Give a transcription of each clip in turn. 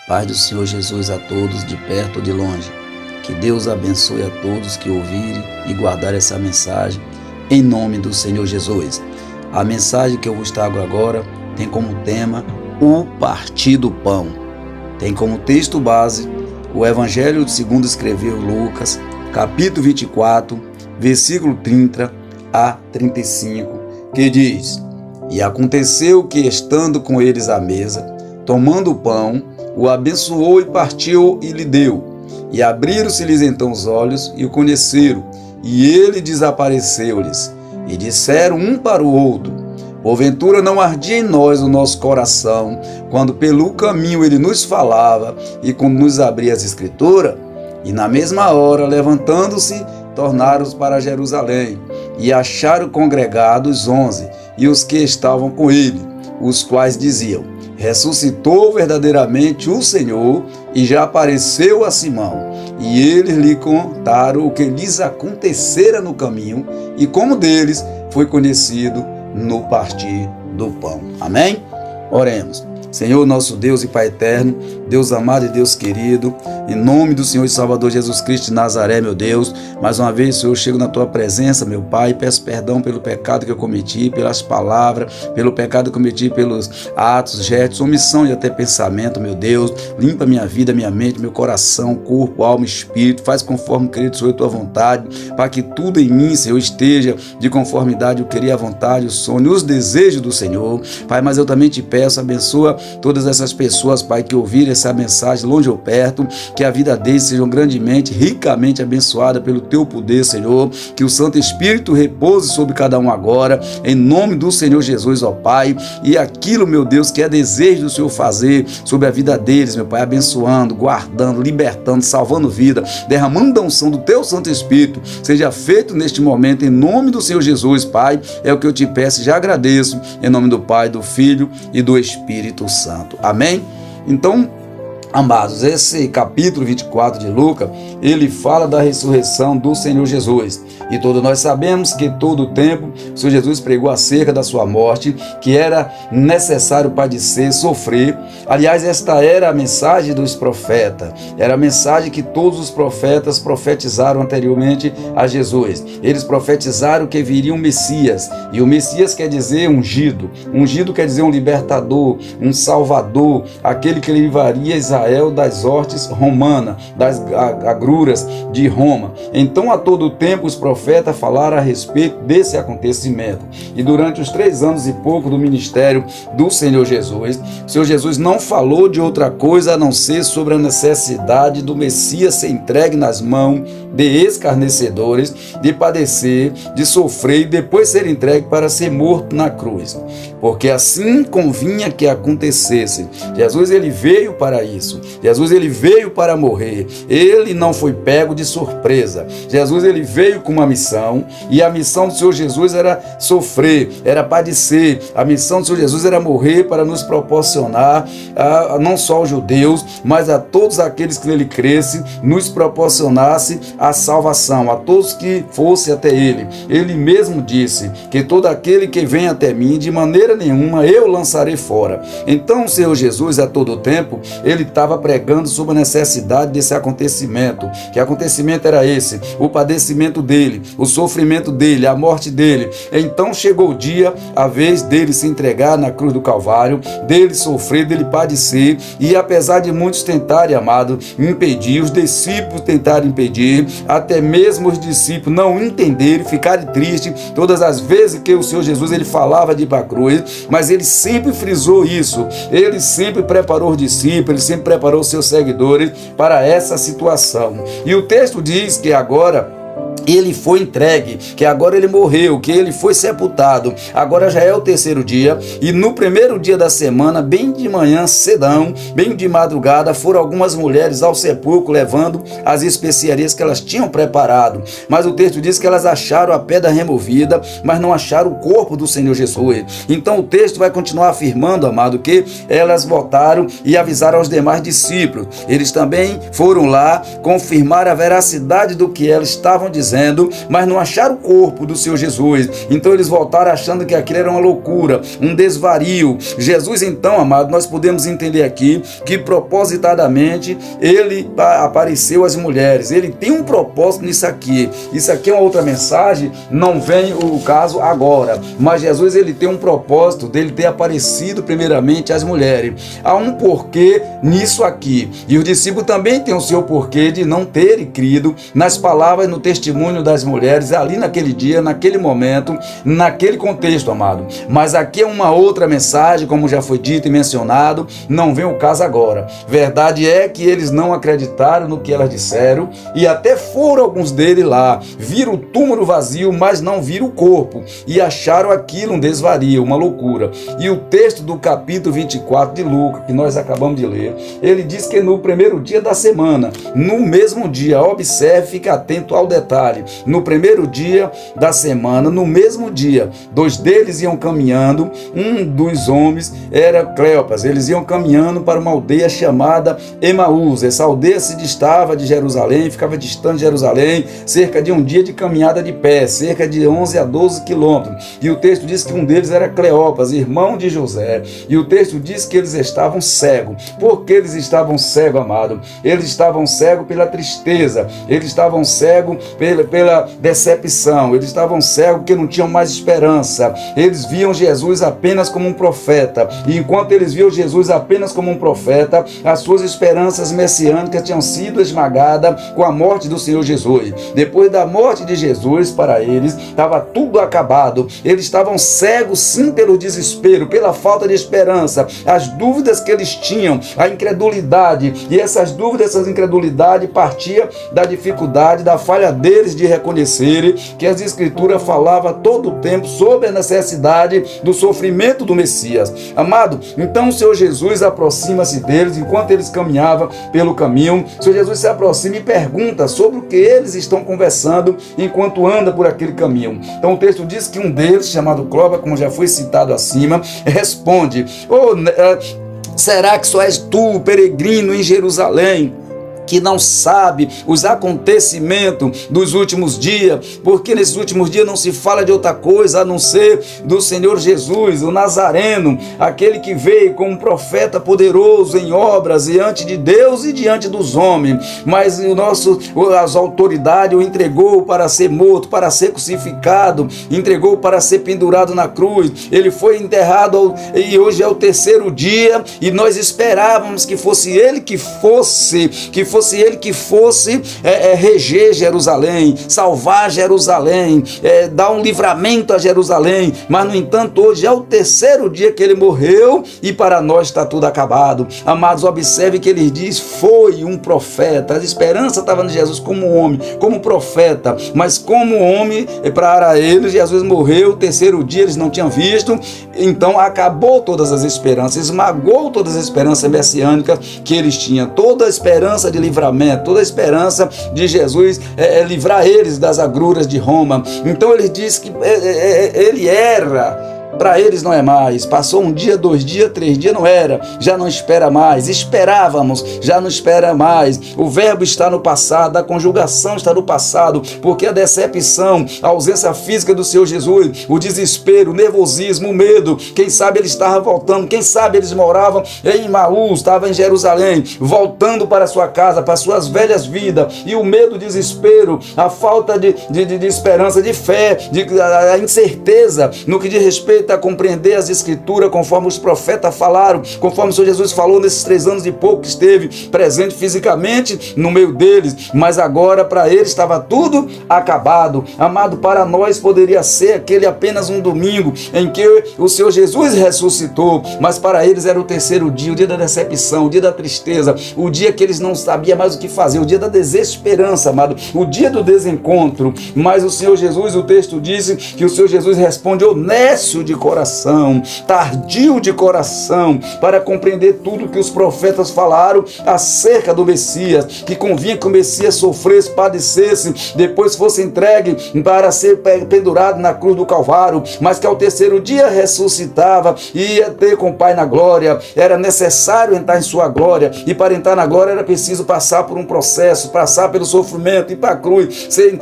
Paz do Senhor Jesus a todos, de perto ou de longe. Que Deus abençoe a todos que ouvirem e guardarem essa mensagem, em nome do Senhor Jesus. A mensagem que eu vos trago agora tem como tema o partir do pão. Tem como texto base o Evangelho segundo escreveu Lucas, capítulo 24, versículo 30 a 35, que diz: E aconteceu que, estando com eles à mesa, tomando o pão, o abençoou e partiu e lhe deu. E abriram-se-lhes então os olhos e o conheceram, e ele desapareceu-lhes. E disseram um para o outro: Porventura não ardia em nós o nosso coração, quando pelo caminho ele nos falava e quando nos abria as Escrituras? E na mesma hora, levantando-se, tornaram-se para Jerusalém, e acharam congregados 11, e os que estavam com ele, os quais diziam: Ressuscitou verdadeiramente o Senhor, e já apareceu a Simão. E eles lhe contaram o que lhes acontecera no caminho, e como deles foi conhecido no partir do pão. Amém? Oremos. Senhor, nosso Deus e Pai eterno, Deus amado e Deus querido, em nome do Senhor e Salvador Jesus Cristo de Nazaré, meu Deus, mais uma vez, Senhor, eu chego na Tua presença, meu Pai, e peço perdão pelo pecado que eu cometi, pelas palavras, pelo pecado que eu cometi, pelos atos, gestos, omissão e até pensamento, meu Deus. Limpa minha vida, minha mente, meu coração, corpo, alma e espírito, faz conforme, querido Senhor, a Tua vontade, para que tudo em mim, Senhor, esteja de conformidade, o querer, a vontade, o sonho, os desejos do Senhor. Pai, mas eu também te peço, abençoa todas essas pessoas, Pai, que ouvirem essa mensagem longe ou perto, que a vida deles seja grandemente, ricamente abençoada pelo Teu poder, Senhor, que o Santo Espírito repouse sobre cada um agora, em nome do Senhor Jesus, ó Pai, e aquilo, meu Deus, que é desejo do Senhor fazer sobre a vida deles, meu Pai, abençoando, guardando, libertando, salvando vida, derramando a unção do Teu Santo Espírito, seja feito neste momento, em nome do Senhor Jesus, Pai, é o que eu te peço e já agradeço, em nome do Pai, do Filho e do Espírito Santo. Amém? Então, amados, esse capítulo 24 de Lucas, ele fala da ressurreição do Senhor Jesus. E todos nós sabemos que todo o tempo o Senhor Jesus pregou acerca da sua morte, que era necessário padecer, sofrer. Aliás, esta era a mensagem dos profetas. Era a mensagem que todos os profetas profetizaram anteriormente a Jesus. Eles profetizaram que viria um Messias. E o Messias quer dizer ungido. Ungido quer dizer um libertador, um salvador, aquele que livraria Israel das hortes romanas, das agruras de Roma. Então, a todo tempo, os profetas falaram a respeito desse acontecimento. E durante os 3 anos e pouco do ministério do Senhor Jesus, o Senhor Jesus não falou de outra coisa a não ser sobre a necessidade do Messias ser entregue nas mãos de escarnecedores, de padecer, de sofrer e depois ser entregue para ser morto na cruz. Porque assim convinha que acontecesse. Jesus, ele veio para isso. Jesus, ele veio para morrer. Ele não foi pego de surpresa. Jesus, ele veio com uma missão, e a missão do Senhor Jesus era sofrer, era padecer. A missão do Senhor Jesus era morrer para nos proporcionar, não só aos judeus, mas a todos aqueles que nele crescem, nos proporcionasse a salvação, a todos que fosse até ele. Ele mesmo disse que todo aquele que vem até mim, de maneira nenhuma eu lançarei fora. Então o Senhor Jesus, a todo tempo, ele estava pregando sobre a necessidade desse acontecimento. Que acontecimento era esse? O padecimento dele, o sofrimento dele, a morte dele. Então chegou o dia, a vez dele se entregar na cruz do Calvário, dele sofrer, dele padecer, e apesar de muitos tentarem, amado, impedir, os discípulos tentarem impedir, até mesmo os discípulos não entenderem, ficarem tristes, todas as vezes que o Senhor Jesus ele falava de ir para a cruz, mas ele sempre frisou isso, ele sempre preparou os discípulos, ele sempre preparou os seus seguidores para essa situação. E o texto diz que agora ele foi entregue, que agora ele morreu, que ele foi sepultado. Agora já é o 3º dia, e no primeiro dia da semana, bem de manhã, cedão, bem de madrugada, foram algumas mulheres ao sepulcro levando as especiarias que elas tinham preparado. Mas o texto diz que elas acharam a pedra removida, mas não acharam o corpo do Senhor Jesus. Então o texto vai continuar afirmando, amado, que elas voltaram e avisaram aos demais discípulos. Eles também foram lá confirmar a veracidade do que elas estavam dizendo dizendo, mas não acharam o corpo do Senhor Jesus. Então eles voltaram achando que aquilo era uma loucura, um desvario. Jesus, então, amado, nós podemos entender aqui que propositadamente ele apareceu às mulheres. Ele tem um propósito nisso aqui. Isso aqui é uma outra mensagem, não vem o caso agora, mas Jesus, ele tem um propósito dele ter aparecido primeiramente às mulheres. Há um porquê nisso aqui, e os discípulos também têm o seu porquê de não terem crido nas palavras, no testemunho das mulheres ali naquele dia, naquele momento, naquele contexto, amado. Mas aqui é uma outra mensagem, como já foi dito e mencionado, não vem o caso agora. Verdade é que eles não acreditaram no que elas disseram, e até foram alguns deles lá, viram o túmulo vazio, mas não viram o corpo, e acharam aquilo um desvario, uma loucura. E o texto do capítulo 24 de Lucas, que nós acabamos de ler, ele diz que no primeiro dia da semana, no mesmo dia, observe, fique atento ao detalhe, no primeiro dia da semana, no mesmo dia, dois deles iam caminhando, um dos homens era Cleopas, eles iam caminhando para uma aldeia chamada Emaús. Essa aldeia se distava de Jerusalém, ficava distante de Jerusalém, cerca de um dia de caminhada de pé, cerca de 11 a 12 quilômetros, e o texto diz que um deles era Cleopas, irmão de José, e o texto diz que eles estavam cegos. Por que eles estavam cegos, amado? Eles estavam cegos pela tristeza, eles estavam cegos pela decepção, eles estavam cegos porque não tinham mais esperança. Eles viam Jesus apenas como um profeta, e enquanto eles viam Jesus apenas como um profeta, as suas esperanças messiânicas tinham sido esmagadas com a morte do Senhor Jesus. Depois da morte de Jesus, para eles estava tudo acabado. Eles estavam cegos sim pelo desespero, pela falta de esperança, as dúvidas que eles tinham, a incredulidade, e essas dúvidas, essas incredulidades partia da dificuldade, da falha deles de reconhecerem que as Escrituras falavam todo o tempo sobre a necessidade do sofrimento do Messias. Amado, então o Senhor Jesus aproxima-se deles enquanto eles caminhavam pelo caminho. O Senhor Jesus se aproxima e pergunta sobre o que eles estão conversando enquanto anda por aquele caminho. Então o texto diz que um deles, chamado Cleopas, como já foi citado acima, responde: será que só és tu, peregrino em Jerusalém, que não sabe os acontecimentos dos últimos dias? Porque nesses últimos dias não se fala de outra coisa a não ser do Senhor Jesus, o Nazareno, aquele que veio como um profeta poderoso em obras diante de Deus e diante dos homens, mas as autoridades o entregou para ser morto, para ser crucificado, entregou para ser pendurado na cruz. Ele foi enterrado e hoje é o terceiro dia, e nós esperávamos que fosse ele que fosse reger Jerusalém, salvar Jerusalém, dar um livramento a Jerusalém, mas no entanto hoje é o terceiro dia que ele morreu e para nós está tudo acabado. Amados, observe que ele diz: foi um profeta. A esperança estava em Jesus como homem, como profeta, mas como homem, para eles Jesus morreu, o terceiro dia eles não tinham visto, então acabou todas as esperanças, esmagou todas as esperanças messiânicas que eles tinham, toda a esperança de livramento, toda a esperança de Jesus livrar eles das agruras de Roma. Então ele diz que ele era, para eles não é mais. Passou um dia, 2 dias, 3 dias, não era, já não espera mais. Esperávamos, já não espera mais. O verbo está no passado, a conjugação está no passado, porque a decepção, a ausência física do Senhor Jesus, o desespero, o nervosismo, o medo, quem sabe ele estava voltando, quem sabe eles moravam em Emaús, estavam em Jerusalém, voltando para sua casa, para suas velhas vidas, e o medo, o desespero, a falta de esperança, de fé, a incerteza no que diz respeito a compreender as Escrituras conforme os profetas falaram, conforme o Senhor Jesus falou nesses 3 anos e pouco que esteve presente fisicamente no meio deles, mas agora para eles estava tudo acabado. Amado, para nós poderia ser aquele apenas um domingo em que o Senhor Jesus ressuscitou, mas para eles era o terceiro dia, o dia da decepção, o dia da tristeza, o dia que eles não sabiam mais o que fazer, o dia da desesperança, amado, o dia do desencontro. Mas o Senhor Jesus, o texto diz que o Senhor Jesus responde: ô nécio de de coração, tardio de coração, para compreender tudo que os profetas falaram acerca do Messias, que convinha que o Messias sofresse, padecesse, depois fosse entregue para ser pendurado na cruz do Calvário, mas que ao terceiro dia ressuscitava e ia ter com o Pai na glória. Era necessário entrar em sua glória, e para entrar na glória era preciso passar por um processo, passar pelo sofrimento, ir para a cruz, ser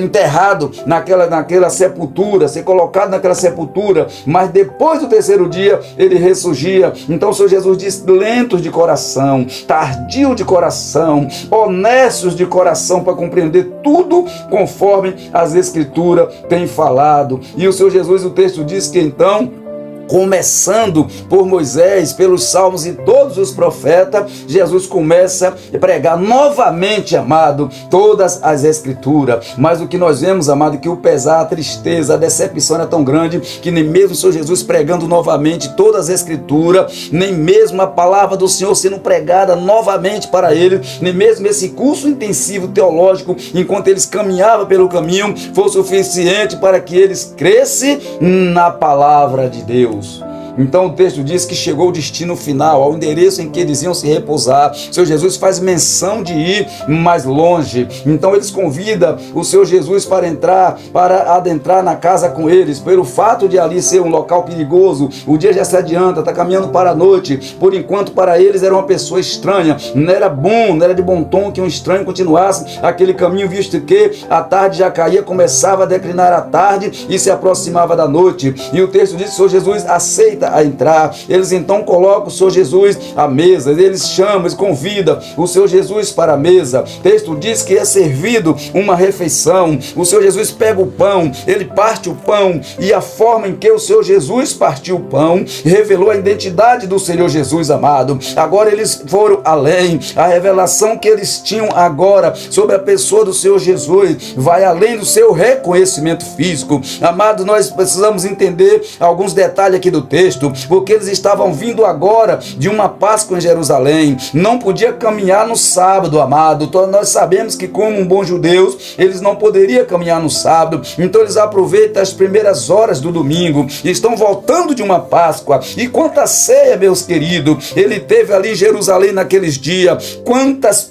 enterrado naquela sepultura, ser colocado naquela sepultura, mas depois do terceiro dia ele ressurgia. Então o Senhor Jesus diz: lentos de coração, tardio de coração, honestos de coração, para compreender tudo conforme as Escrituras têm falado. E o Senhor Jesus, o texto diz que então, começando por Moisés, pelos Salmos e todos os profetas, Jesus começa a pregar novamente, amado, todas as Escrituras. Mas o que nós vemos, amado, é que o pesar, a tristeza, a decepção era tão grande que nem mesmo o Senhor Jesus pregando novamente todas as Escrituras, nem mesmo a palavra do Senhor sendo pregada novamente para ele, nem mesmo esse curso intensivo teológico, enquanto eles caminhavam pelo caminho, foi suficiente para que eles crescem na palavra de Deus. Então o texto diz que chegou o destino final, ao endereço em que eles iam se repousar. O Senhor Jesus faz menção de ir mais longe. Então eles convidam o Senhor Jesus para adentrar na casa com eles. Pelo fato de ali ser um local perigoso, o dia já se adianta, está caminhando para a noite. Por enquanto, para eles era uma pessoa estranha. Não era bom, não era de bom tom que um estranho continuasse aquele caminho, visto que a tarde já caía, começava a declinar a tarde e se aproximava da noite. E o texto diz que o Senhor Jesus aceita a entrar. Eles então colocam o Senhor Jesus à mesa, eles chamam, eles convidam o Senhor Jesus para a mesa. O texto diz que é servido uma refeição. O Senhor Jesus pega o pão, ele parte o pão, e a forma em que o Senhor Jesus partiu o pão revelou a identidade do Senhor Jesus, amado. Agora eles foram além. A revelação que eles tinham agora sobre a pessoa do Senhor Jesus vai além do seu reconhecimento físico. Amado, nós precisamos entender alguns detalhes aqui do texto, porque eles estavam vindo agora de uma Páscoa em Jerusalém, não podia caminhar no sábado, amado. Então nós sabemos que, como um bom judeu, eles não poderiam caminhar no sábado, então eles aproveitam as primeiras horas do domingo, estão voltando de uma Páscoa. E quanta ceia, meus queridos, ele teve ali em Jerusalém naqueles dias,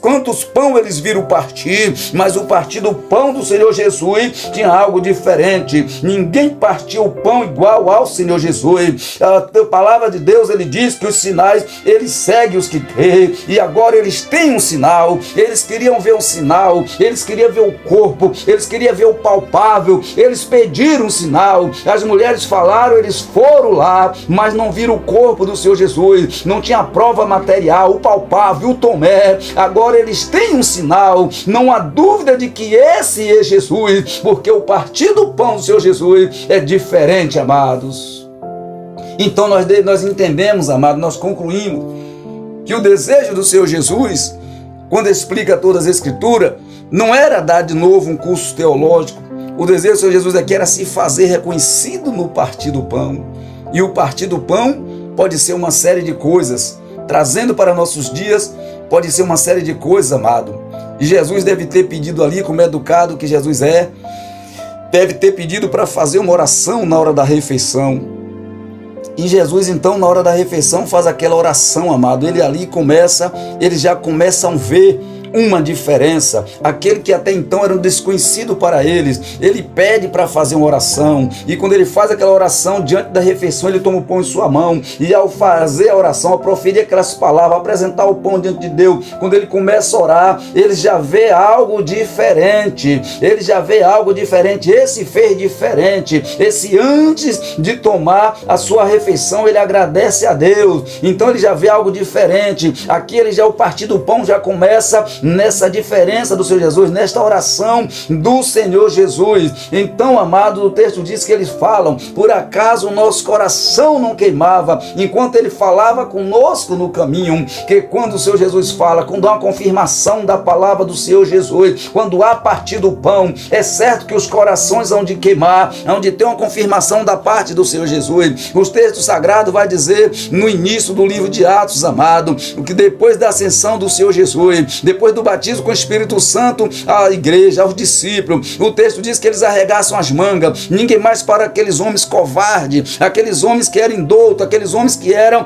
quantos pão eles viram partir, mas o partir do pão do Senhor Jesus tinha algo diferente. Ninguém partiu o pão igual ao Senhor Jesus. A palavra de Deus, ele diz que os sinais, ele segue os que creem, e agora eles têm um sinal. Eles queriam ver um sinal, eles queriam ver o corpo, eles queriam ver o palpável, eles pediram um sinal. As mulheres falaram, eles foram lá, mas não viram o corpo do Senhor Jesus, não tinha prova material, o palpável, o Tomé. Agora eles têm um sinal, não há dúvida de que esse é Jesus, porque o partir do pão do Senhor Jesus é diferente, amados. Então nós entendemos, amado, nós concluímos que o desejo do Senhor Jesus, quando explica todas as Escrituras, não era dar de novo um curso teológico. O desejo do Senhor Jesus aqui era se fazer reconhecido no partir do pão. E o partir do pão pode ser uma série de coisas, trazendo para nossos dias, pode ser uma série de coisas, amado. E Jesus deve ter pedido ali, como educado que Jesus é, deve ter pedido para fazer uma oração na hora da refeição. E Jesus, então, na hora da refeição, faz aquela oração, amado. Eles já começam a ver uma diferença. Aquele que até então era um desconhecido para eles, ele pede para fazer uma oração, e quando ele faz aquela oração diante da refeição, ele toma o pão em sua mão, e ao fazer a oração, ao proferir aquelas palavras, apresentar o pão diante de Deus, quando ele começa a orar, ele já vê algo diferente. Esse fez diferente. Esse, antes de tomar a sua refeição, ele agradece a Deus. Então ele já vê algo diferente. Aqui o partir do pão já começa nessa diferença do Senhor Jesus, nesta oração do Senhor Jesus. Então, amado, o texto diz que eles falam: por acaso o nosso coração não queimava enquanto ele falava conosco no caminho? Que quando o Senhor Jesus fala, quando há uma confirmação da palavra do Senhor Jesus, quando há partir do pão, é certo que os corações hão de queimar, hão de ter uma confirmação da parte do Senhor Jesus. O texto sagrado vai dizer no início do livro de Atos, amado, que depois da ascensão do Senhor Jesus, depois depois do batismo com o Espírito Santo, a igreja, aos discípulos, o texto diz que eles arregaçam as mangas, ninguém mais para aqueles homens covardes, aqueles homens que eram indoutos, aqueles homens que eram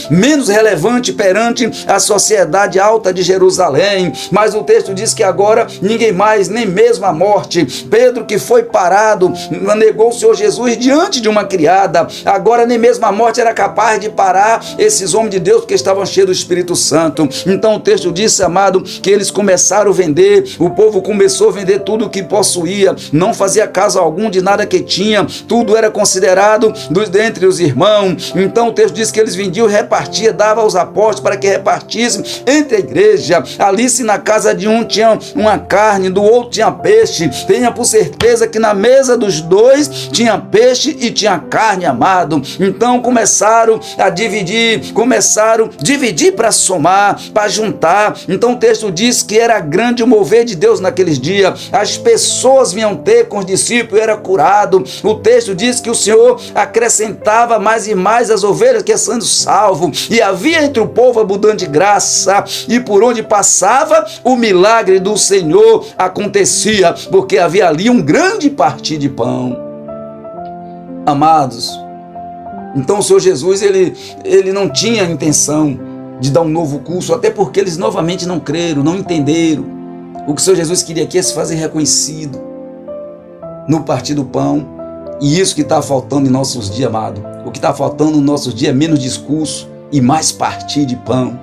menos relevante perante a sociedade alta de Jerusalém. Mas o texto diz que agora ninguém mais, nem mesmo a morte. Pedro, que foi parado, negou o Senhor Jesus diante de uma criada, agora nem mesmo a morte era capaz de parar esses homens de Deus, porque estavam cheios do Espírito Santo. Então o texto diz, amado, que eles começaram a vender, o povo começou a vender tudo o que possuía, não fazia caso algum de nada que tinha, tudo era considerado dentre os irmãos. Então o texto diz que eles vendiam, repartia, dava aos apóstolos para que repartissem entre a igreja. Ali, se na casa de um tinha uma carne, do outro tinha peixe, tenha por certeza que na mesa dos dois tinha peixe e tinha carne, amado. Então começaram a dividir para somar, para juntar. Então o texto diz que era grande o mover de Deus naqueles dias, as pessoas vinham ter com os discípulos, era curado. O texto diz que o Senhor acrescentava mais e mais as ovelhas que sendo salvo, e havia entre o povo abundante graça, e por onde passava o milagre do Senhor acontecia, porque havia ali um grande partir de pão. Amados, então o Senhor Jesus, ele não tinha intenção de dar um novo curso, até porque eles novamente não creram, não entenderam. O que o Senhor Jesus queria aqui é se fazer reconhecido no partir do pão. E isso que está faltando em nossos dias, amado. O que está faltando nos nossos dias é menos discurso e mais partir de pão.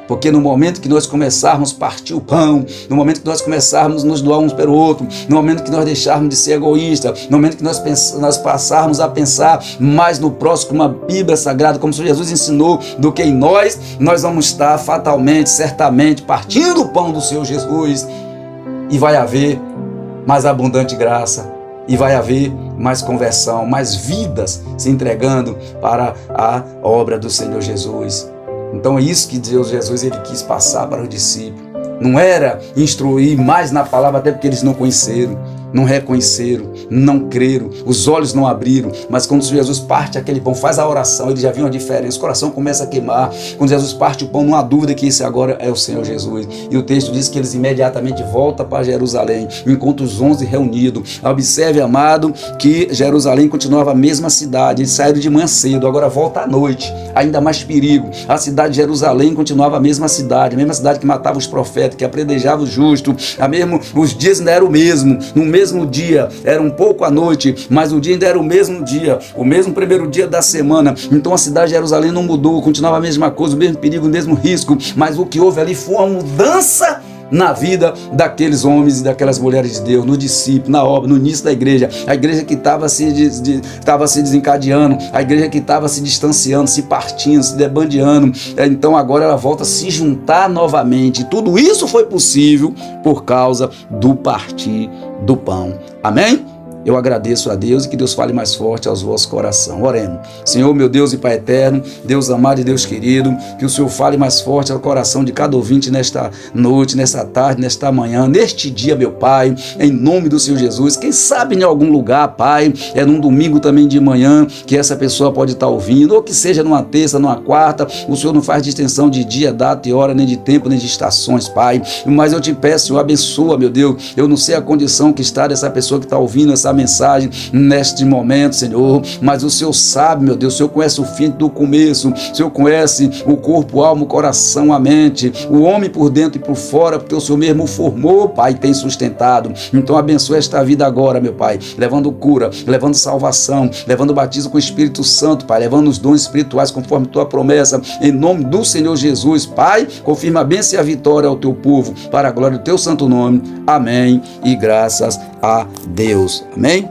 Porque no momento que nós começarmos a partir o pão, no momento que nós começarmos a nos doar uns pelo outro, no momento que nós deixarmos de ser egoístas, no momento que nós passarmos a pensar mais no próximo, como a Bíblia Sagrada, como o Senhor Jesus ensinou, do que em nós vamos estar fatalmente, certamente, partindo o pão do Senhor Jesus, e vai haver mais abundante graça, e vai haver mais conversão, mais vidas se entregando para a obra do Senhor Jesus. Então é isso que Deus Jesus ele quis passar para os discípulos. Não era instruir mais na palavra, até porque eles não conheceram, não reconheceram, não creram, os olhos não abriram. Mas quando Jesus parte aquele pão, faz a oração, eles já viram a diferença, o coração começa a queimar. Quando Jesus parte o pão, não há dúvida que esse agora é o Senhor Jesus. E o texto diz que eles imediatamente voltam para Jerusalém, encontram os 11 reunidos. Observe, amado, que Jerusalém continuava a mesma cidade. Eles saíram de manhã cedo, agora volta à noite, ainda mais perigo. A cidade de Jerusalém continuava a mesma cidade que matava os profetas, que apredejava os justos. Os dias ainda eram o mesmo. No mesmo dia, era um pouco à noite, mas o dia ainda era o mesmo dia, o mesmo primeiro dia da semana. Então a cidade de Jerusalém não mudou, continuava a mesma coisa, o mesmo perigo, o mesmo risco, mas o que houve ali foi uma mudança na vida daqueles homens e daquelas mulheres de Deus, no discípulo, na obra, no início da igreja, a igreja que estava se desencadeando, a igreja que estava se distanciando, se partindo, se debandeando. Então agora ela volta a se juntar novamente. Tudo isso foi possível por causa do partir do pão. Amém? Eu agradeço a Deus e que Deus fale mais forte aos vossos corações. Oremos. Senhor, meu Deus e Pai eterno, Deus amado e Deus querido, que o Senhor fale mais forte ao coração de cada ouvinte nesta noite, nesta tarde, nesta manhã, neste dia, meu Pai, em nome do Senhor Jesus. Quem sabe em algum lugar, Pai, num domingo também de manhã, que essa pessoa pode estar ouvindo, ou que seja numa terça, numa quarta. O Senhor não faz distinção de dia, data e hora, nem de tempo, nem de estações, Pai. Mas eu te peço, Senhor, abençoa, meu Deus. Eu não sei a condição que está dessa pessoa que está ouvindo essa mensagem neste momento, Senhor, mas o Senhor sabe, meu Deus, o Senhor conhece o fim do começo, o Senhor conhece o corpo, a alma, o coração, a mente, o homem por dentro e por fora, porque o Senhor mesmo o formou, Pai, e tem sustentado. Então abençoa esta vida agora, meu Pai, levando cura, levando salvação, levando batismo com o Espírito Santo, Pai, levando os dons espirituais conforme tua promessa, em nome do Senhor Jesus, Pai, confirma a bênção e a vitória ao teu povo, para a glória do teu santo nome. Amém e graças a Deus. Amém?